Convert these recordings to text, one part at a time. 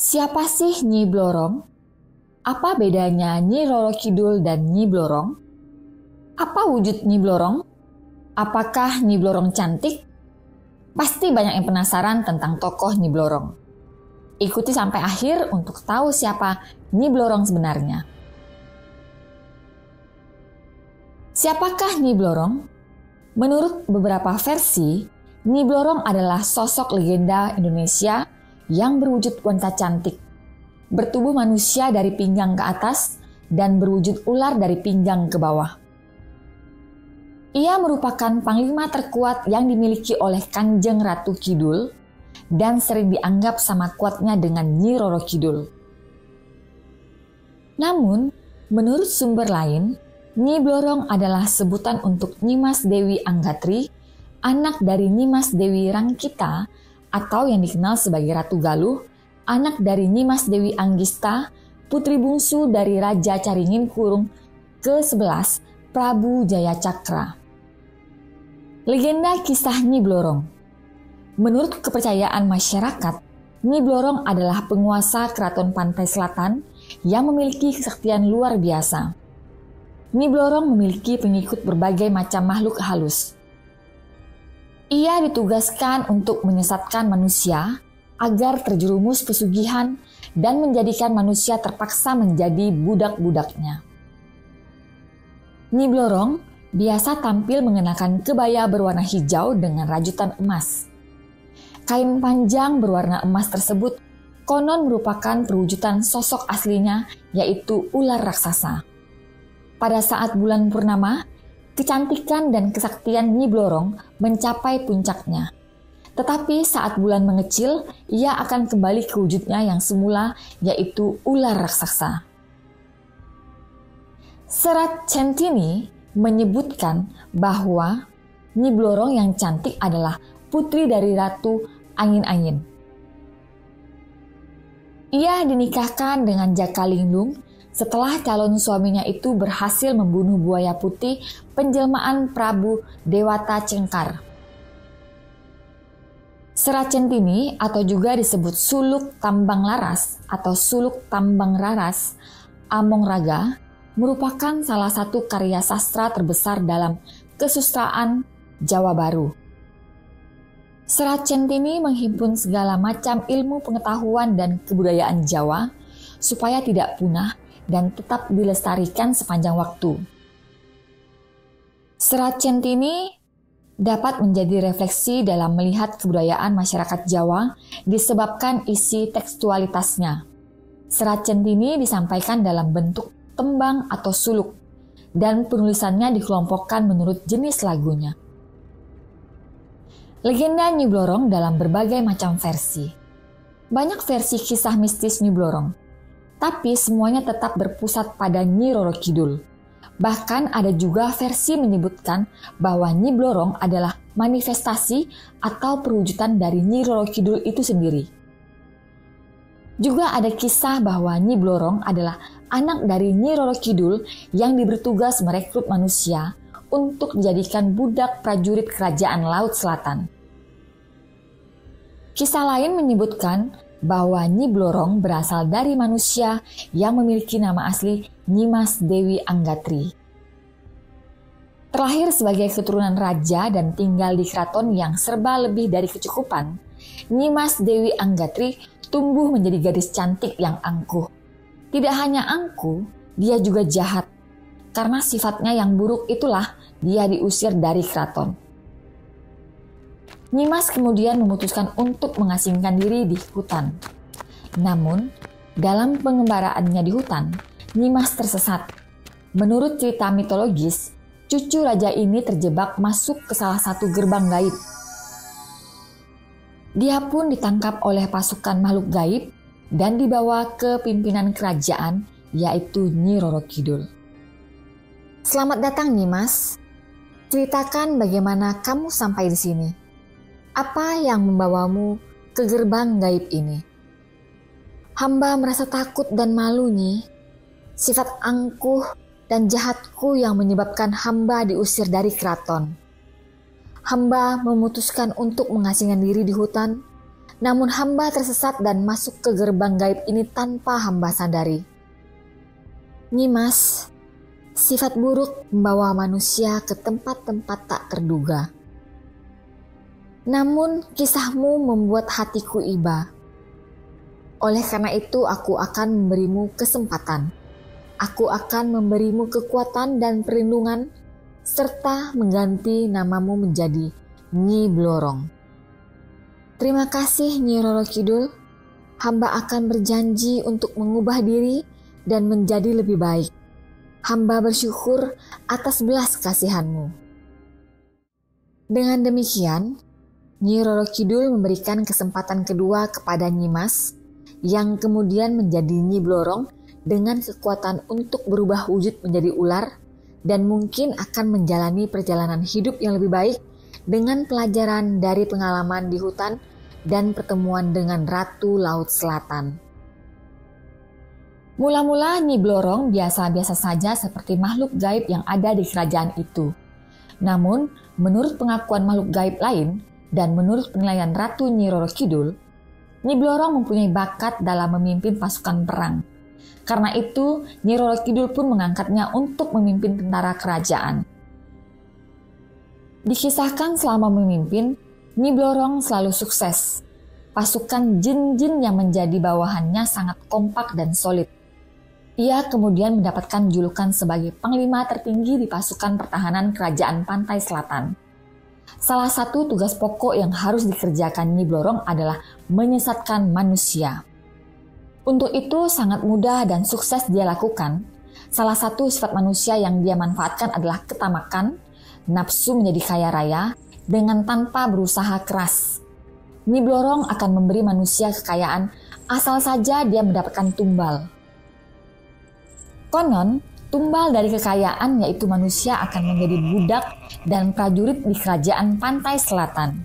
Siapa sih Nyi Blorong? Apa bedanya Nyi Roro Kidul dan Nyi Blorong? Apa wujud Nyi Blorong? Apakah Nyi Blorong cantik? Pasti banyak yang penasaran tentang tokoh Nyi Blorong. Ikuti sampai akhir untuk tahu siapa Nyi Blorong sebenarnya. Siapakah Nyi Blorong? Menurut beberapa versi, Nyi Blorong adalah sosok legenda Indonesia yang berwujud wanita cantik, bertubuh manusia dari pinggang ke atas dan berwujud ular dari pinggang ke bawah. Ia merupakan panglima terkuat yang dimiliki oleh Kanjeng Ratu Kidul dan sering dianggap sama kuatnya dengan Nyi Roro Kidul. Namun, menurut sumber lain, Nyi Blorong adalah sebutan untuk Nyimas Dewi Anggatri, anak dari Nyimas Dewi Rangkita atau yang dikenal sebagai Ratu Galuh, anak dari Nyimas Dewi Anggista, putri bungsu dari Raja Caringin Kurung ke-11 Prabu Jayacakra. Legenda kisah Nyi Blorong. Menurut kepercayaan masyarakat, Nyi Blorong adalah penguasa keraton pantai selatan yang memiliki kesaktian luar biasa. Nyi Blorong memiliki pengikut berbagai macam makhluk halus. Ia ditugaskan untuk menyesatkan manusia agar terjerumus pesugihan dan menjadikan manusia terpaksa menjadi budak-budaknya. Nyi Blorong biasa tampil mengenakan kebaya berwarna hijau dengan rajutan emas. Kain panjang berwarna emas tersebut konon merupakan perwujudan sosok aslinya, yaitu ular raksasa. Pada saat bulan purnama, kecantikan dan kesaktian Nyi Blorong mencapai puncaknya. Tetapi saat bulan mengecil, ia akan kembali ke wujudnya yang semula, yaitu ular raksasa. Serat Centini menyebutkan bahwa Nyi Blorong yang cantik adalah putri dari Ratu Angin-Angin. Ia dinikahkan dengan Jaka Linglung setelah calon suaminya itu berhasil membunuh buaya putih penjelmaan Prabu Dewata Cengkar. Serat Centini atau juga disebut Suluk Tambang Laras atau Suluk Tambang Raras Among Raga merupakan salah satu karya sastra terbesar dalam kesusastraan Jawa Baru. Serat Centini menghimpun segala macam ilmu pengetahuan dan kebudayaan Jawa supaya tidak punah dan tetap dilestarikan sepanjang waktu. Serat Centini dapat menjadi refleksi dalam melihat kebudayaan masyarakat Jawa disebabkan isi tekstualitasnya. Serat Centini disampaikan dalam bentuk tembang atau suluk, dan penulisannya dikelompokkan menurut jenis lagunya. Legenda Nyi Blorong dalam berbagai macam versi. Banyak versi kisah mistis Nyi Blorong, tapi semuanya tetap berpusat pada Nyi Roro Kidul. Bahkan ada juga versi menyebutkan bahwa Nyi Blorong adalah manifestasi atau perwujudan dari Nyi Roro Kidul itu sendiri. Juga ada kisah bahwa Nyi Blorong adalah anak dari Nyi Roro Kidul yang diberi tugas merekrut manusia untuk dijadikan budak prajurit kerajaan Laut Selatan. Kisah lain menyebutkan bahwa Nyi Blorong berasal dari manusia yang memiliki nama asli Nyimas Dewi Anggatri. Terlahir sebagai keturunan raja dan tinggal di keraton yang serba lebih dari kecukupan, Nyimas Dewi Anggatri tumbuh menjadi gadis cantik yang angkuh. Tidak hanya angkuh, dia juga jahat. Karena sifatnya yang buruk itulah dia diusir dari keraton. Nyimas kemudian memutuskan untuk mengasingkan diri di hutan. Namun, dalam pengembaraannya di hutan, Nyimas tersesat. Menurut cerita mitologis, cucu raja ini terjebak masuk ke salah satu gerbang gaib. Dia pun ditangkap oleh pasukan makhluk gaib dan dibawa ke pimpinan kerajaan, yaitu Nyi Roro Kidul. Selamat datang Nyimas. Ceritakan bagaimana kamu sampai di sini. Apa yang membawamu ke gerbang gaib ini? Hamba merasa takut dan malu, Nyi. Sifat angkuh dan jahatku yang menyebabkan hamba diusir dari keraton. Hamba memutuskan untuk mengasingkan diri di hutan Namun hamba tersesat dan masuk ke gerbang gaib ini tanpa hamba sadari. Nyimas, sifat buruk membawa manusia ke tempat-tempat tak terduga. Namun kisahmu membuat hatiku iba. Oleh karena itu aku akan memberimu kesempatan. Aku akan memberimu kekuatan dan perlindungan, serta mengganti namamu menjadi Nyi Blorong. Terima kasih Nyi Roro Kidul. Hamba akan berjanji untuk mengubah diri dan menjadi lebih baik. Hamba bersyukur atas belas kasihanmu. Dengan demikian, Nyi Roro Kidul memberikan kesempatan kedua kepada Nyimas, yang kemudian menjadi Nyi Blorong dengan kekuatan untuk berubah wujud menjadi ular dan mungkin akan menjalani perjalanan hidup yang lebih baik dengan pelajaran dari pengalaman di hutan dan pertemuan dengan Ratu Laut Selatan. Mula-mula Nyi Blorong biasa-biasa saja seperti makhluk gaib yang ada di kerajaan itu. Namun, menurut pengakuan makhluk gaib lain dan menurut penilaian Ratu Nyi Roro Kidul, Nyi Blorong mempunyai bakat dalam memimpin pasukan perang. Karena itu, Nyi Roro Kidul pun mengangkatnya untuk memimpin tentara kerajaan. Dikisahkan selama memimpin, Nyi Blorong selalu sukses. Pasukan jin-jin yang menjadi bawahannya sangat kompak dan solid. Ia kemudian mendapatkan julukan sebagai panglima tertinggi di pasukan pertahanan kerajaan pantai selatan. Salah satu tugas pokok yang harus dikerjakan Nyi Blorong adalah menyesatkan manusia. Untuk itu sangat mudah dan sukses dia lakukan. Salah satu sifat manusia yang dia manfaatkan adalah ketamakan, nafsu menjadi kaya raya, dengan tanpa berusaha keras. Nyi Blorong akan memberi manusia kekayaan asal saja dia mendapatkan tumbal. Konon, tumbal dari kekayaan yaitu manusia akan menjadi budak dan prajurit di kerajaan pantai selatan.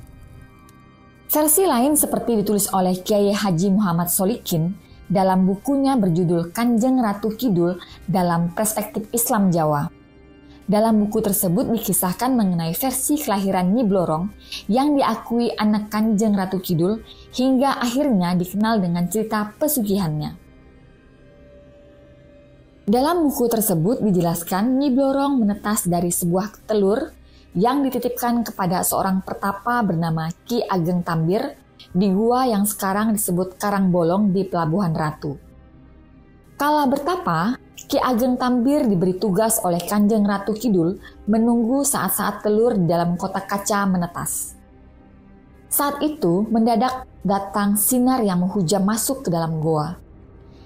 Versi lain seperti ditulis oleh Kiai Haji Muhammad Solikin dalam bukunya berjudul Kanjeng Ratu Kidul dalam Perspektif Islam Jawa. Dalam buku tersebut dikisahkan mengenai versi kelahiran Nyi Blorong yang diakui anak Kanjeng Ratu Kidul hingga akhirnya dikenal dengan cerita pesugihannya. Dalam buku tersebut dijelaskan Nyi Blorong menetas dari sebuah telur yang dititipkan kepada seorang pertapa bernama Ki Ageng Tambir di gua yang sekarang disebut Karangbolong di Pelabuhan Ratu. Kala bertapa, Ki Ageng Tambir diberi tugas oleh Kanjeng Ratu Kidul menunggu saat-saat telur di dalam kotak kaca menetas. Saat itu mendadak datang sinar yang menghujam masuk ke dalam goa.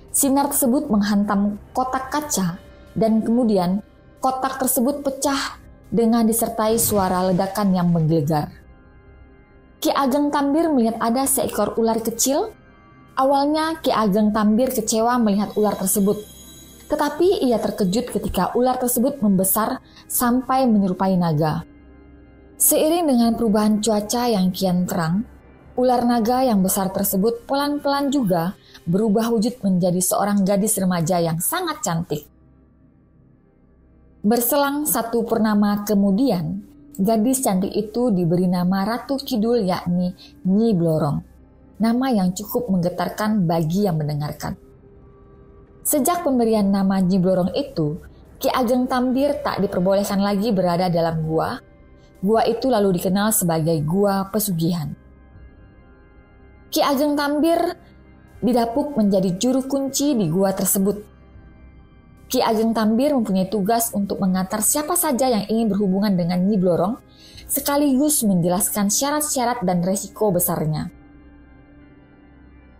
Sinar tersebut menghantam kotak kaca dan kemudian kotak tersebut pecah dengan disertai suara ledakan yang menggelegar. Ki Ageng Tambir melihat ada seekor ular kecil. Awalnya Ki Ageng Tambir kecewa melihat ular tersebut. Tetapi ia terkejut ketika ular tersebut membesar sampai menyerupai naga. Seiring dengan perubahan cuaca yang kian terang, ular naga yang besar tersebut pelan-pelan juga berubah wujud menjadi seorang gadis remaja yang sangat cantik. Berselang satu purnama kemudian, gadis cantik itu diberi nama Ratu Kidul yakni Nyi Blorong, nama yang cukup menggetarkan bagi yang mendengarkan. Sejak pemberian nama Nyi Blorong itu, Ki Ageng Tambir tak diperbolehkan lagi berada dalam gua. Gua itu lalu dikenal sebagai Gua Pesugihan. Ki Ageng Tambir didapuk menjadi juru kunci di gua tersebut. Ki Ageng Tambir mempunyai tugas untuk mengantar siapa saja yang ingin berhubungan dengan Nyi Blorong, sekaligus menjelaskan syarat-syarat dan resiko besarnya.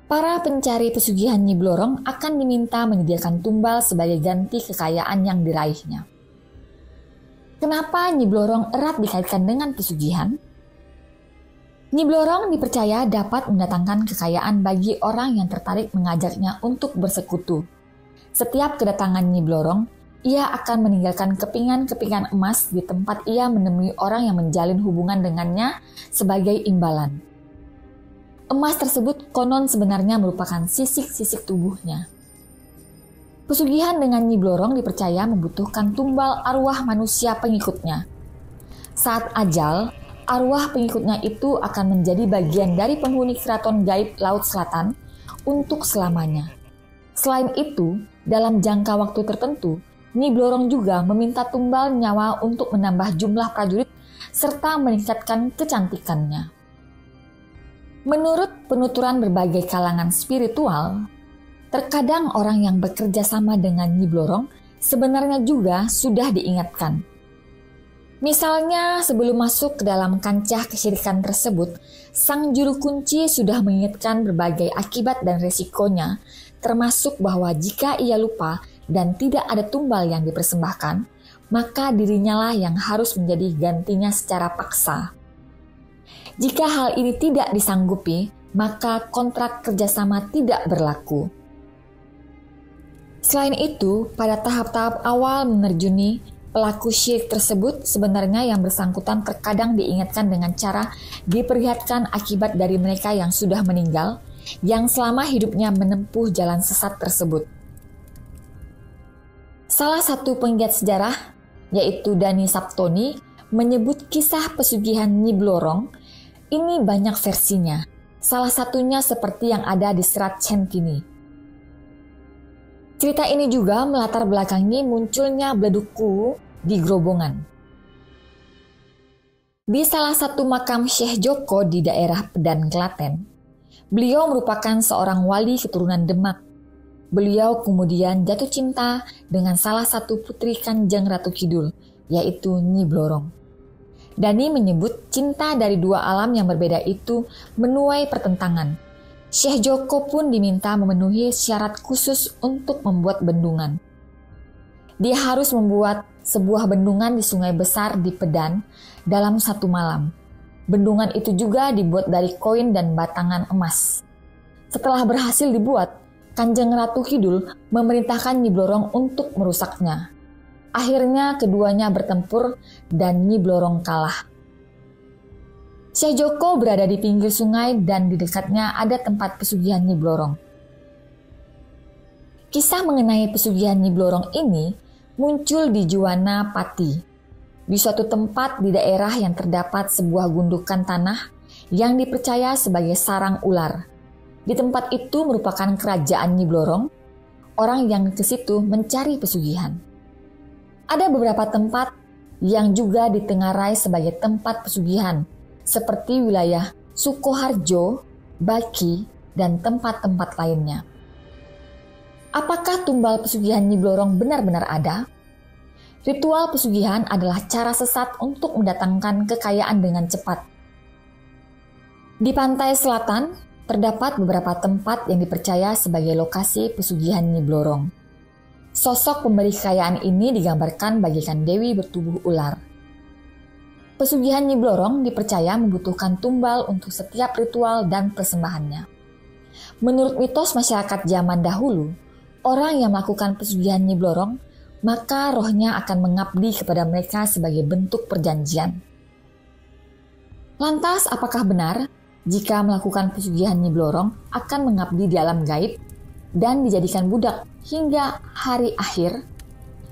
Para pencari pesugihan Nyi Blorong akan diminta menyediakan tumbal sebagai ganti kekayaan yang diraihnya. Kenapa Nyi Blorong erat dikaitkan dengan pesugihan? Nyi Blorong dipercaya dapat mendatangkan kekayaan bagi orang yang tertarik mengajaknya untuk bersekutu. Setiap kedatangan Nyi Blorong, ia akan meninggalkan kepingan-kepingan emas di tempat ia menemui orang yang menjalin hubungan dengannya sebagai imbalan. Emas tersebut konon sebenarnya merupakan sisik-sisik tubuhnya. Pesugihan dengan Nyi Blorong dipercaya membutuhkan tumbal arwah manusia pengikutnya. Saat ajal, arwah pengikutnya itu akan menjadi bagian dari penghuni keraton gaib Laut Selatan untuk selamanya. Selain itu, dalam jangka waktu tertentu, Nyi Blorong juga meminta tumbal nyawa untuk menambah jumlah prajurit serta meningkatkan kecantikannya. Menurut penuturan berbagai kalangan spiritual, terkadang orang yang bekerja sama dengan Nyi Blorong sebenarnya juga sudah diingatkan. Misalnya sebelum masuk ke dalam kancah kesyirikan tersebut, sang juru kunci sudah mengingatkan berbagai akibat dan resikonya, termasuk bahwa jika ia lupa dan tidak ada tumbal yang dipersembahkan, maka dirinya lah yang harus menjadi gantinya secara paksa. Jika hal ini tidak disanggupi, maka kontrak kerjasama tidak berlaku. Selain itu, pada tahap-tahap awal menerjuni pelaku syirik tersebut, sebenarnya yang bersangkutan terkadang diingatkan dengan cara diperlihatkan akibat dari mereka yang sudah meninggal, yang selama hidupnya menempuh jalan sesat tersebut. Salah satu penggiat sejarah, yaitu Dani Saptoni, menyebut kisah pesugihan Nyi Blorong. Ini banyak versinya, salah satunya seperti yang ada di Serat Centini. Cerita ini juga melatar belakangi munculnya Bleduku di Grobongan. Di salah satu makam Syekh Joko di daerah Pedan, Klaten, beliau merupakan seorang wali keturunan Demak. Beliau kemudian jatuh cinta dengan salah satu putri Kanjeng Ratu Kidul, yaitu Nyi Blorong. Dani menyebut cinta dari dua alam yang berbeda itu menuai pertentangan. Syekh Joko pun diminta memenuhi syarat khusus untuk membuat bendungan. Dia harus membuat sebuah bendungan di sungai besar di Pedan dalam satu malam. Bendungan itu juga dibuat dari koin dan batangan emas. Setelah berhasil dibuat, Kanjeng Ratu Kidul memerintahkan Nyi Blorong untuk merusaknya. Akhirnya keduanya bertempur dan Nyi Blorong kalah. Syekh Joko berada di pinggir sungai dan di dekatnya ada tempat pesugihan Nyi Blorong. Kisah mengenai pesugihan Nyi Blorong ini muncul di Juwana Pati, di suatu tempat di daerah yang terdapat sebuah gundukan tanah yang dipercaya sebagai sarang ular. Di tempat itu merupakan kerajaan Nyi Blorong, orang yang ke situ mencari pesugihan. Ada beberapa tempat yang juga ditengarai sebagai tempat pesugihan, seperti wilayah Sukoharjo, Baki, dan tempat-tempat lainnya. Apakah tumbal pesugihan Nyi Blorong benar-benar ada? Ritual pesugihan adalah cara sesat untuk mendatangkan kekayaan dengan cepat. Di pantai selatan, terdapat beberapa tempat yang dipercaya sebagai lokasi pesugihan Nyi Blorong. Sosok pemberi kekayaan ini digambarkan bagaikan dewi bertubuh ular. Pesugihan Nyi Blorong dipercaya membutuhkan tumbal untuk setiap ritual dan persembahannya. Menurut mitos masyarakat zaman dahulu, orang yang melakukan pesugihan Nyi Blorong, maka rohnya akan mengabdi kepada mereka sebagai bentuk perjanjian. Lantas, apakah benar jika melakukan pesugihan Nyi Blorong akan mengabdi di alam gaib dan dijadikan budak hingga hari akhir?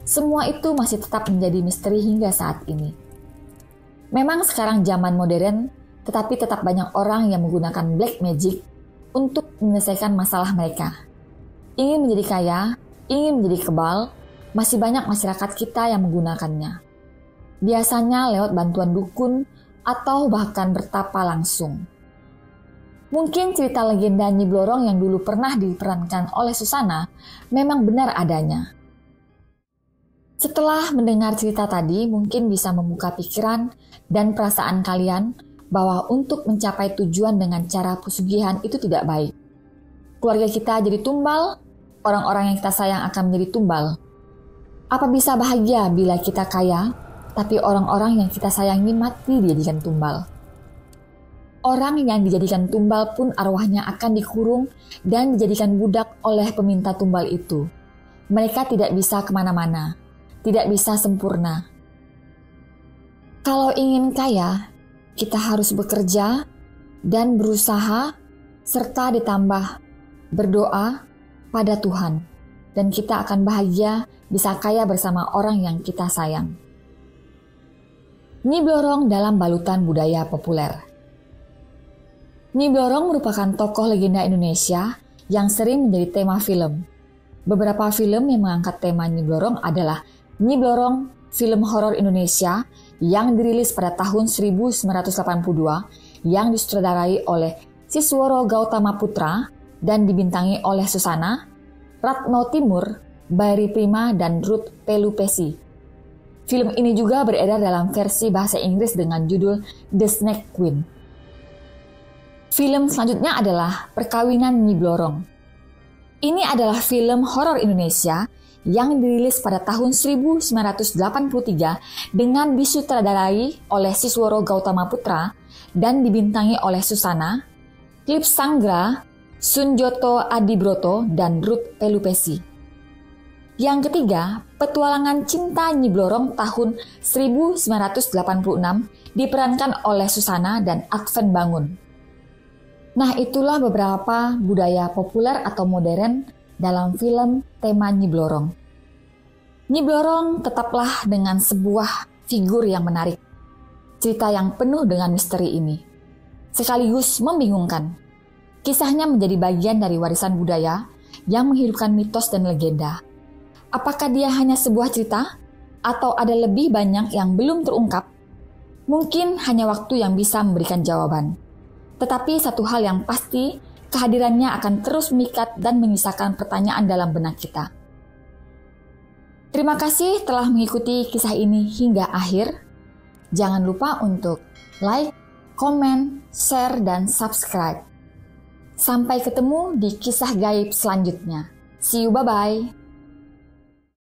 Semua itu masih tetap menjadi misteri hingga saat ini. Memang sekarang zaman modern, tetapi tetap banyak orang yang menggunakan black magic untuk menyelesaikan masalah mereka. Ingin menjadi kaya, ingin menjadi kebal, masih banyak masyarakat kita yang menggunakannya. Biasanya lewat bantuan dukun atau bahkan bertapa langsung. Mungkin cerita legenda Nyi Blorong yang dulu pernah diperankan oleh Susana memang benar adanya. Setelah mendengar cerita tadi, mungkin bisa membuka pikiran dan perasaan kalian bahwa untuk mencapai tujuan dengan cara pesugihan itu tidak baik. Keluarga kita jadi tumbal, orang-orang yang kita sayang akan menjadi tumbal. Apa bisa bahagia bila kita kaya, tapi orang-orang yang kita sayangi mati dijadikan tumbal? Orang yang dijadikan tumbal pun arwahnya akan dikurung dan dijadikan budak oleh peminta tumbal itu. Mereka tidak bisa kemana-mana, tidak bisa sempurna. Kalau ingin kaya, kita harus bekerja dan berusaha, serta ditambah berdoa pada Tuhan. Dan kita akan bahagia bisa kaya bersama orang yang kita sayang. Nyi Blorong dalam balutan budaya populer. Nyi Blorong merupakan tokoh legenda Indonesia yang sering menjadi tema film. Beberapa film yang mengangkat tema Nyi Blorong adalah Nyi Blorong, film horor Indonesia yang dirilis pada tahun 1982 yang disutradarai oleh Sisworo Gautama Putra dan dibintangi oleh Susana, Ratno Timur, Barry Prima, dan Ruth Pelupesi. Film ini juga beredar dalam versi bahasa Inggris dengan judul The Snake Queen. Film selanjutnya adalah Perkawinan Nyi Blorong. Ini adalah film horor Indonesia yang dirilis pada tahun 1983 dengan disutradarai oleh Sisworo Gautama Putra dan dibintangi oleh Susana, Clip Sanggra, Sunjoto Adibroto, dan Ruth Pelupesi. Yang ketiga, Petualangan Cinta Nyi Blorong tahun 1986 diperankan oleh Susana dan Adven Bangun. Nah, itulah beberapa budaya populer atau modern dalam film tema Nyi Blorong. Nyi Blorong tetaplah dengan sebuah figur yang menarik. Cerita yang penuh dengan misteri ini sekaligus membingungkan. Kisahnya menjadi bagian dari warisan budaya yang menghidupkan mitos dan legenda. Apakah dia hanya sebuah cerita? Atau ada lebih banyak yang belum terungkap? Mungkin hanya waktu yang bisa memberikan jawaban. Tetapi satu hal yang pasti, kehadirannya akan terus memikat dan menyisakan pertanyaan dalam benak kita. Terima kasih telah mengikuti kisah ini hingga akhir. Jangan lupa untuk like, komen, share, dan subscribe. Sampai ketemu di kisah gaib selanjutnya. See you, bye-bye.